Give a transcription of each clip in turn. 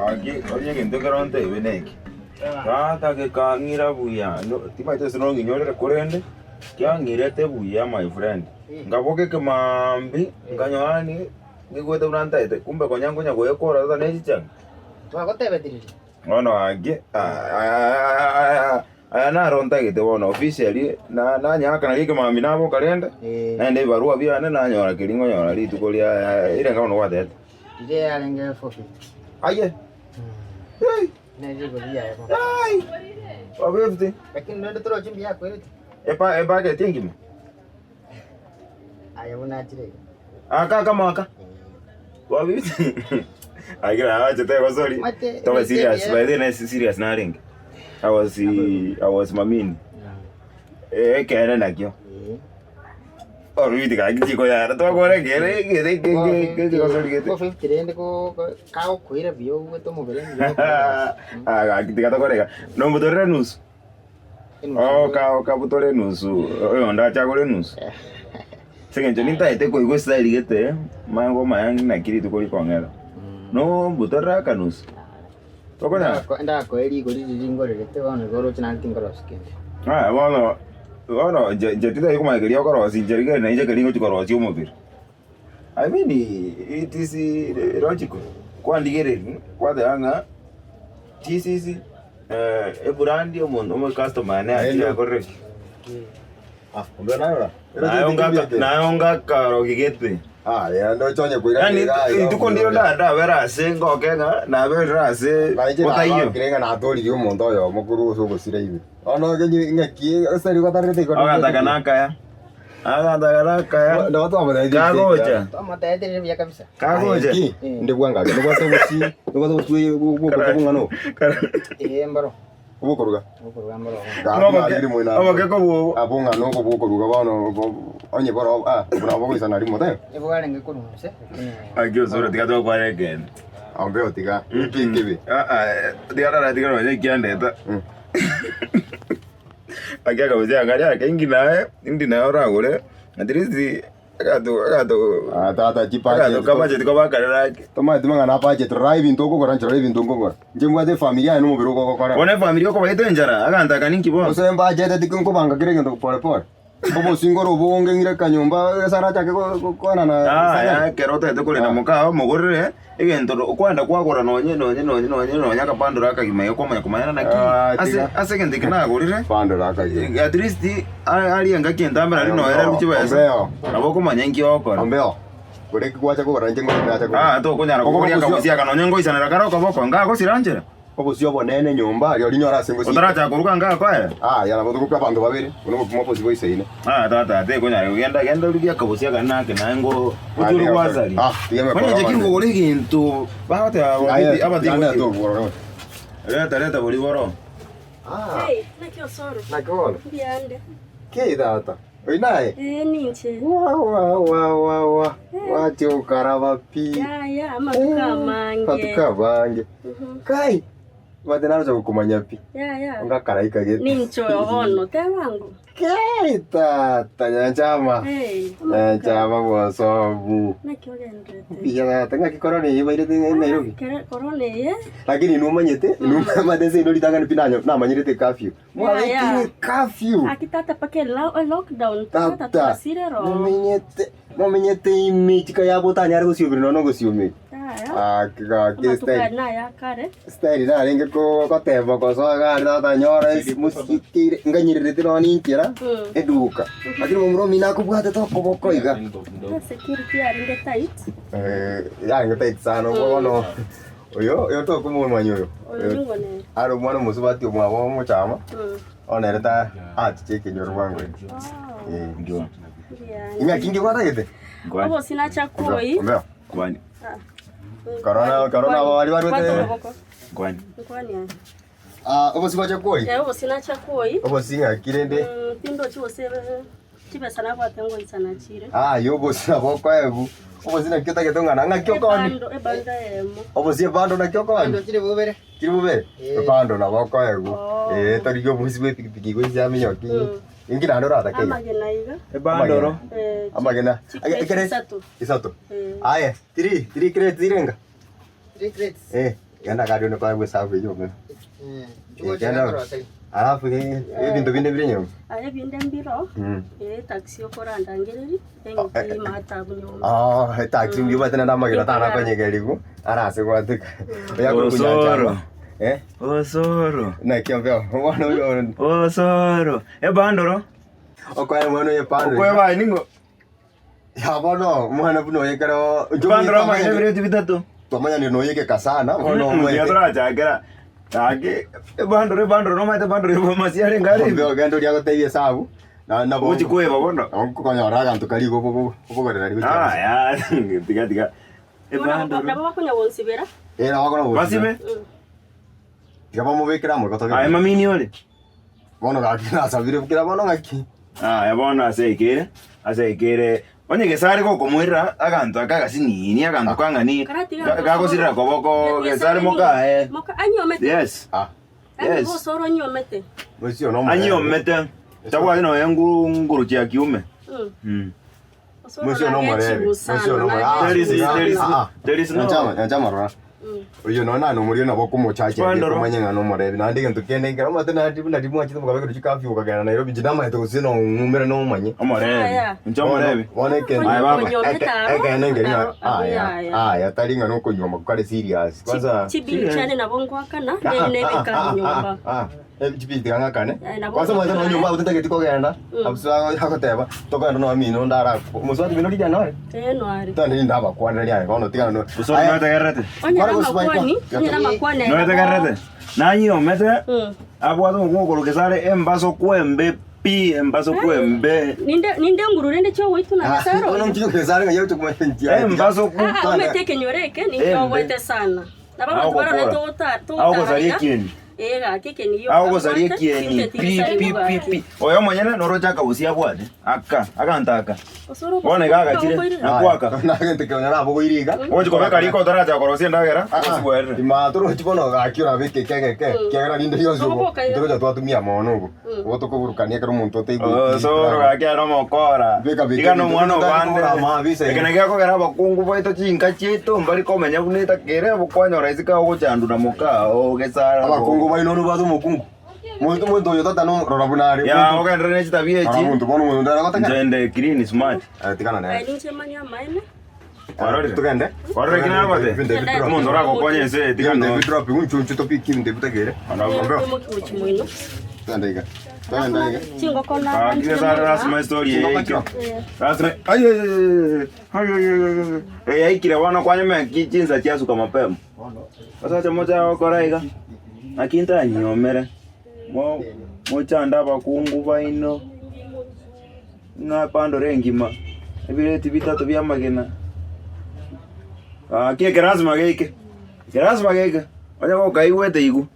Agi, oye que ndo karonte beneki. Tata ke kangira buya. No, timaite sino nginyore korende. Kya ngirete buya my friend. Ngaboke ke mambi, nganyani, ngigwete unantaite. Kumbe konyango nya goyekora sasa nechichanga. Twagotebe diriri. Ono agi. Aya na ronta gite wono officially na nyaka na gike mambi nabo kalenda. Na ndi barua bia na nyora kiringo nyora ritu kolia ile ngano watete. Ide alenge 450. Aye. Hey. Ndio golia hapo. Ai. 450. Lakini ndio toro chimbi yako ile. Epa ke tengi me. Aya una chire. Aka kama aka. 450. Agira acha teko sorry. Toka serious. By the way, serious na ring. I was mamini. Kena nakyo. Orudi ka giko yara to gore gere ke sorry ke. 450 rende ko kao kuira bio to mo bele. Kitika to gore ka. No mutore nusu. Ka butore nusu. Oyo nda cha gore nusu. Sekenjo ninta ite ko igo style gete. Mango mayangi na kiri to ko ikongela. No mutore ka nusu. Tokona nda ko eri ko ringo rete wana goro chana tingoro skende. Bueno, jetida yuko mageria korosi jerige na ije kelingo chikorosi umubiri. I mean it is logical. Kwa ndigere kwa danga TCC brandi omo customer na ati correct. Kumbe nayo. Naonga karo kigete. Ya ndo chonye kuira. Yani tuko ndio da vera sengo kenga na vera se otayo. Kirenga na atori yo mondo yo mukuru so gusire ibi. Ono genyi ngaki asari ko tarete ko. Aga takanaka ya. Ndo to amada idi. Kagoja. Toma taete ya kabisa. Kagoja. Ndi bwanga. Ndo kwa sabusi. Ndo kwa sabusi buko ngano. Mbaro. Buko ruga. Mbaro. Abo ke ko abunga no ko buko ruga bano onye boro bro bo isana rimo tayo. Ebogale ngekuru mse. Agio zoro tikato kwa again. Ambeo tika. Kibi. Tiara tika no kiandeta. Agia kabisa angalia kengi nae ndi na ora gore. Adirisi agato tata jipa kama je tiko bakarera ki. Toma dimanga na paje driving toko kora driving toko kora. Njemwa de familia no mubiro ko kora. One familia ko baito njara aganda kaninki bo. Ose mbaje de tiko banga kirenge to pole pole. Bobo singoro bonge ngire kanyumba sara chake ko na ya kerota de ko na muka mogorre egento kwanda kwagora nonye aka pandora aka kimayo kwa kumana na ase kende kana gorire pandora aka at least ali anga kiendambara rino era ruchiba esa aboko manyengi oko ambeo gore kwacha ko ranjengo na to kunyara ko ya kabusia kanonyengo isana karo ko boko ngako siranjera Obo sio bonene nyumba yo linyora sengo si. Utaracha kuruka nga kwa. Yana bodo kwa bantu babiri. Uno kumopo sibo isaine. Tata te kunya genda rugia kabusia kana kenango uturu kwazali. Tigame kwa. Kwani jekingo gore gintu bahate abati to boro. Leta boli boro. Hey, nakyo soro. Nakyo. Biande. Ke data. Oi nae. Ninche. Wa. Wacha ukaraba pi. Ya, matuka mange. Matuka mange. Kai. Wadenaro cha kumanya pi. Ya. Nga karaika gete. Nincho hono te wangu. Ke tata nyama. Hey. Nyama kwa sababu. Nakyo gendre. Pia tanga kikorone iba ile tenge Nairobi. Korone ye. Lakini numanyete, numadeze ino litanga nipinanyo na manyirete curfew. Mwalekini curfew. Akitata pake lockdown. Tata sirero. Mumenyete imichika yabo tanyari gusiyobira no gusiyome. Kika style na ya kare. Style na renge ko tembo ko so gari tata nyora musikire nganyirete no ninkira eduka. Lakini mumro mina kubwate to koboko iga. Security aringe tight. Ya nge tight sana wono. Yo to kumu manyo. Aro mwana musubati omwabo muchama. Onereta cheke nyorwangu. Ndio. Ina kingi kwata gete. Obo sina chakoi. Kwani. Corona wali wete. Kwani. Obo siba chakoi. Obo sina chakoi. Obo singa kirende. Tindo chiwose chibe sana kwa tengo insana chire. Yo bo sina boko ebu. Obo sina kita ketonga na ngakyo koni. Ebanda emo. Obo si bando na kyo koni. Ndo chire bubere. Chire bubere. Bando na boko ebu. Tori yo musibe pikipiki ko isi aminyo ki. Ingina ndo rata ke. Amagena iga. Ebandoro. Amagena. Isato. Aye, tiri crate zirenga. 3 crates. Genda kadi ni kwa safu hiyo mimi. Chuko chana. Alafu ibintu binde birenyo. Aye binde mbiro. Taxi okoranda ngereri. Engi mata bunyoma. Taxi mbiwa tena ndama kila tana kwenye garigu. Arase kwa tika. Osoro. Osoro. Na kiambia mwana huyo. Osoro. Bandoro. Okoye mwana ye pande. Okoye ba ningo. Ya bono mwana buno yekero. Bandoro ma every bitatu. Tomanya ni no yeke kasana. Ono mwe. Ya tora chakera. Age bandoro no mate bandoro masiare ngari. Ndio gando dia goteie sabu. Na bo. Uchi kueva bono. Onko konya raga ntukali go go rari. Ya, tiga. Bandoro. Na baba kunya wonsibera. Era wako na Basibe? Gaba mo bekira mo gotoge. Ai mamini ole. Bono gakira sabire kira bono ngaki. Ya bono aseikere. Onye gesare ko komwira aganto akaga sinini aganto kangani. Gago sirira koboko gesare moka Moka anyomete. Yes. Yes. Bo soro nyomete. Mwesio no. Anyomete. Chakwa ino nguru chia kiume. Mwesio no more. Mwesio no more. There is no. Njama rora. Oyo no na no muri na boko mo chache kumanya no more. Na ndike ntukene ngara mate na tibu na tibu mwachi mugabe ko chikafi ukagana Nairobi jidama eto sino ngumere no manye. Amore. Njomore. Wone ke. Ai baba. Eka nenge ni. Ya taringa no konyoma kale serious. Kwanza chibi chane na bongo akana ne bika nyomba. Chibi tiganga kane. Kwanza mwaza no nyomba utete kitiko genda. Abuswa hakoteba. Tokana no amino ndara. Muswati bino dijana ore. No ari. Tani ndaba kwanda lia kono tigana no. Usoro no tegarrete. Onya makwane. No tegarrete. Nanyi omete. Abwado ngoko gesare embaso kwembe pi embaso kwembe. Ninde nguru nende cho witu na kasaro. Ono mchiko gesare nga yote kumentia. Embaso ku. Umeteke nyoreke ni cho wete sana. Na baba twara na tota. Au gozarie kieni. Ega kike ni yo. Au gozarie kieni. Pi. Oyo monyene noro chaka usia bwade. Akantaka. Wone gaga chire. Nakwaka. Na gente que ona bogo iriga. Oje kobeka riko taraja korosia ndagera. Osibwere. Imatoro chipono gakira bike keke. Kegera ninde yozo. Ndoro tu atumia mono. Woto kuburukania kero muntu te ibu. Soro gakia no mokora. Diga no mwana bande. Ekene gako gera bakungu boito chinka chito mbali komenya kunita kere bukwanyo raisika ogochandu na moka ogesara. Abakungu baino no bado mokungu. Muito yo tata no rorabunari. Ya oga ndrene chita biechi. Muntu bono muntu ndara gotaka. Njende clean smart. Tikana na. Ai ninche manya maene. Warori tukende. Warori kina bote. Muntu rako konye se tikano. Ndebe drop unchu to piki ndebe takere. Anaomba. Mukimuino. Tandaiga. Tandaiga. Chingo kona. Kile sara rasma story yake. Rasma. Ai kile wana kwanye me kichinza chiasu kama mapema. Sasa chamoja okoraiga. Akinta nyomere. Mo chanda bakungu baino. Na pando rengima. Ebireti bitatu bya magena. Kie kerasma geke. Kerasma geke. Oya ko kaiwete igu.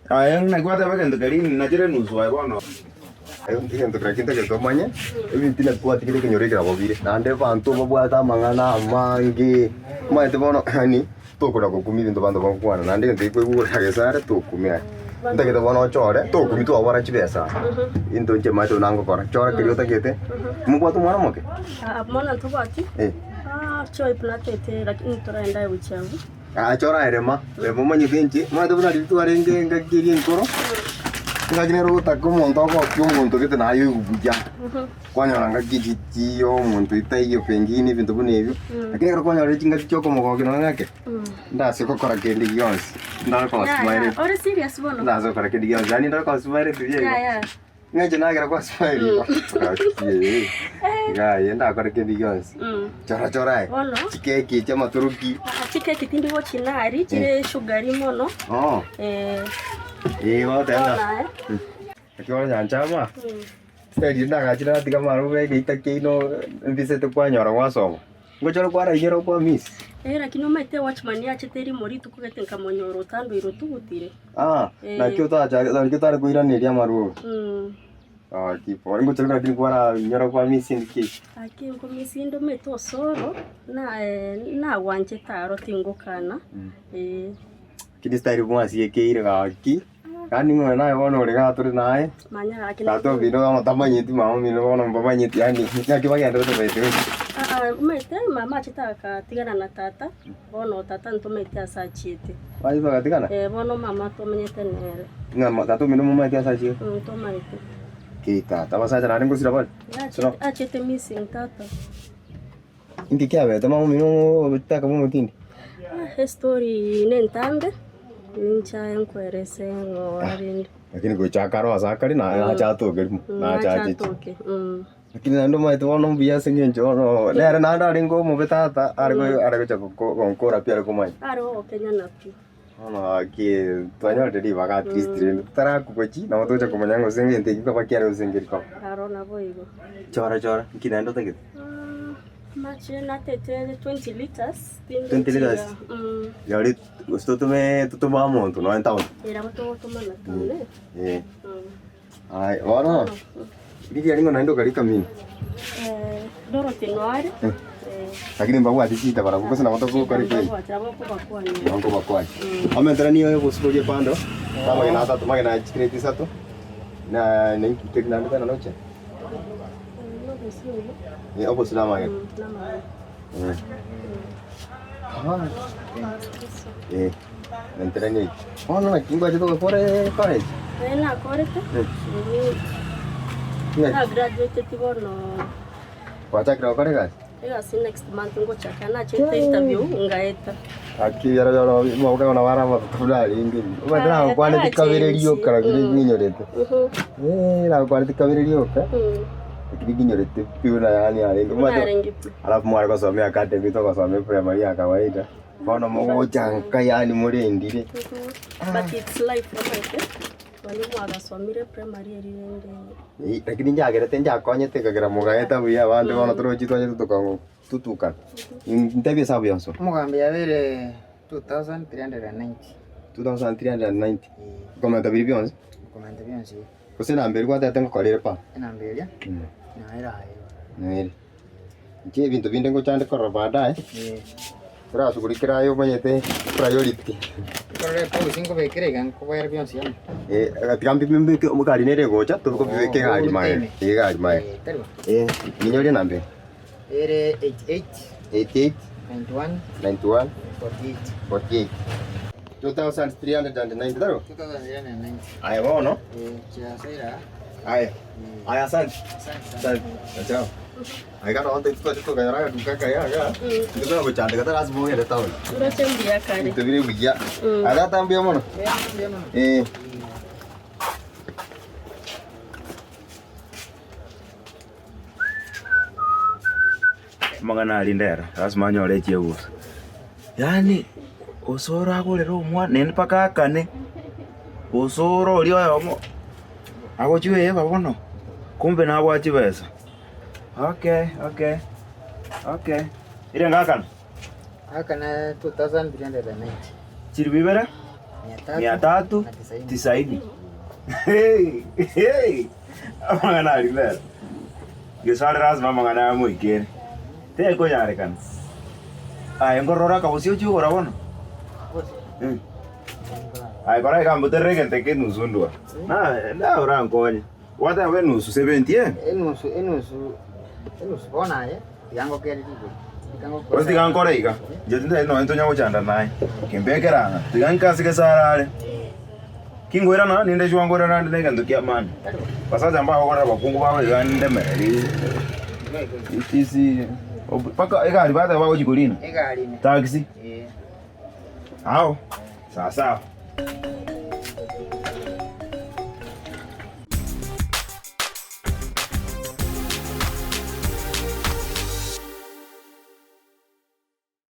Na kwata bagendo karini na jere nusu ai bono. Ayo ntigendo krakinta ke tomanye. Ebi tina kwati kile kenyore kira bobire. Nande bantu babwata mangana mangi. Maite bono hani tokora ko kumi bintu bando bakwana. Nande ndikwe gura gesare tokumya. Ndageta bono chore tokumi tu awara chibesa. Into nche macho nango kora. Chora kiriota kete. Mubwatu mwana moke. Mwana ntobati. Choi platete lakini toraenda uchavu. Chora erema. Bebo manyi benchi. Mwana tobuna ditu arenge ngakiri nkoro. Ngakiro tako monto ko kyumuntu kete na ayo guja. Kwanya nanga kijiti yo muntu itayo pengine bintu bunebyo. Lakini karo kwanya rechinga choko moko kino ngake. Ndase ko kora kendi yonsi. Ndara ko smile. Ore serious bono. Ndase kora kendi yonsi. Ani ndara ko smile tuye. Ya. Ngaje nagira ko smile. Ya, yenda kora kendi yonsi. Chora. Bono. Chikeki chama turuki. Chikeki tindi wo chinari chire sugari mono. Wata akiona nyanchama. Stadi ndanga chira tiga maru be gitakino mbisete kwa nyora wasoma. Ngochoro kwa rayero kwa miss. Lakini umete watchman ya cheteri mori tukugete nkamonyoro tando iro tugutire. Na kyota kyota kuira neria maru. Tipo ngochoro na kwa nyora kwa miss ndiki. Ngo misindo meto soro na wanje taro tingokana. Kidi style mwasi yekeire gaki. Kani mwana yono rega turi nae. Manya akina. Tato bino kama tamanyiti mama mino kono mbamanyiti yani. Nyaki bagenda to bete. Umete mama chitaka tigana na tata. Bono tata ntumete asachite. Waiva katikana? Bono mama tomenyete nere. Ngama tatu mino mama kia sachi. Tomaite. Kita, tama sacha na ringo sira bal. Achete missing tata. Inti kia be, tama mino bitaka mo mutindi. Story nentambe. Nincha enkuerese ngorinde. Lakini kuchakaro asakari na acha toke na acha toke. Lakini nando mai to no biya singin jono. Lere na da ringo mo betata argo chako konkora pia ko mai. Aro Kenya na pi. Ana ki tonya de vaga tristri. Tara ko kochi na to chako manyango singin te ko pakiaro singin ko. Aro na boigo. Chora kinando take. Mache na tete 20 liters. 20 liters. Yari gusto to vamos to no entao. Era to mana tane. Ai, ora. Didi alingo naendo kali kamini. Dorothy Noare. Lakini mbabu atisita para kukosa na watu kali kweli. Wango bakwani. Amentera niyo kusukoje pando. Kama ina tatu magana chikreti sato. Na nenki teknando kana noche. Opo silama ya. Mentera ni. No, kingo aje to kore college. Na korete. Na graduate tibono. Wacha kira kore guys. Si next month ngocha kana chete interview ngaeta. Aki yara mo ka na wara ma tudali ingi. Ubadra kwani dikavererio kara ninyorete. La kwani dikavererio ka. Kinyorete piura yani alengo. Alafu mwari kusomea academy to kusomea primary ya kawaida. Bona moja kayani murendire. But it's life walimu agasomire primary erinde. Lakini njagerete njakonyete kagera mugaeta buya bande bona turochi twaje tutukan. Ntabia sabu yanso. Mugambe yabere 2390. 2390. Komenta bilibionse. Komenta bionse. Kusina mbere kwa tata ngokorere pa. Ina mbere. Na era hayo. Nere. Je bintu binde ngo chande korra baadaye. Sura sukulikira yo banyete priority. Korre po 5 bekere gan ko bayar bionse yan. Atikambi mimbe ke mukari nere gocha to ko beke gari mae. Gari mae. Minyore nambe. Ere 88 91 48 48 2390 daro. 2390. Aya bono. Ya sera. Aya asante. Chao. Ai kana onte tu kaya duka kaya ga. Itu kan bercanda kata ras bohong ada tahun. Ura cembia kali. Itu bini biya. Ada tambia mono. Magana alindera lazima anyore cheuso. Yani osoro agorero mwa nen paka kane. Osoro olio yomo. Agochwe babono. Kumbe na bwachi besa. Okay. Ile ngakana. Akana 2390. Chiri bibera? 390. Hey. Magana alindera. Gesare lazima magana muikere. Te ko yare kan. Ai ngorora ka usio chu ora bono. Ai kora ka mbutere gente ke nuzundwa. Na ora nkonye. Wata we nusu 70 Enusu bona yango keri digo. Wasti kan kora ika. Jetinda no ento nyawo chanda nai. Kembekera. Tigan kasi ke sarare. Kingoira na ninde chwangora na ndenge ndukia man. Pasaja ambao kora bakungu bawe gande meri. Itisi paka egari bata bawo jikolina. Egari. Taxi. Hao. Sawa.